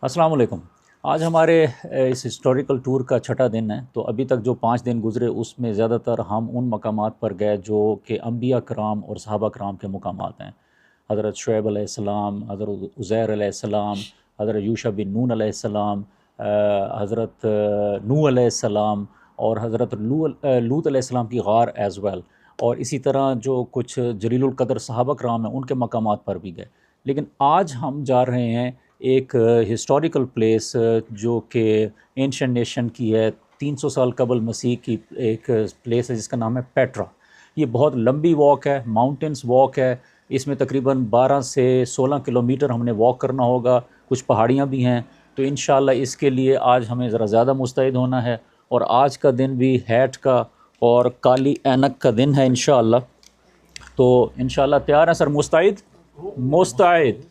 السلام علیکم۔ آج ہمارے اس ہسٹوریکل ٹور کا چھٹا دن ہے، تو ابھی تک جو 5 دن گزرے اس میں زیادہ تر ہم ان مقامات پر گئے جو کہ انبیاء کرام اور صحابہ کرام کے مقامات ہیں۔ حضرت شعیب علیہ السلام، حضرت عزیر علیہ السلام، حضرت یوشع بن نون علیہ السلام، حضرت نوح علیہ السلام اور حضرت لوط علیہ السلام کی غار ایز ویل، اور اسی طرح جو کچھ جلیل القدر صحابہ کرام ہیں ان کے مقامات پر بھی گئے۔ لیکن آج ہم جا رہے ہیں ایک ہسٹوریکل پلیس جو کہ اینشنٹ نیشن کی ہے، 300 سال قبل مسیح کی ایک پلیس ہے جس کا نام ہے پیٹرا۔ یہ بہت لمبی واک ہے، ماؤنٹینس واک ہے، اس میں تقریباً 12 سے 16 کلومیٹر ہم نے واک کرنا ہوگا، کچھ پہاڑیاں بھی ہیں، تو انشاءاللہ اس کے لیے آج ہمیں ذرا زیادہ مستعد ہونا ہے، اور آج کا دن بھی ہیٹ کا اور کالی اینک کا دن ہے انشاءاللہ۔ تو انشاءاللہ تیار ہیں سر؟ مستعد؟ مستعد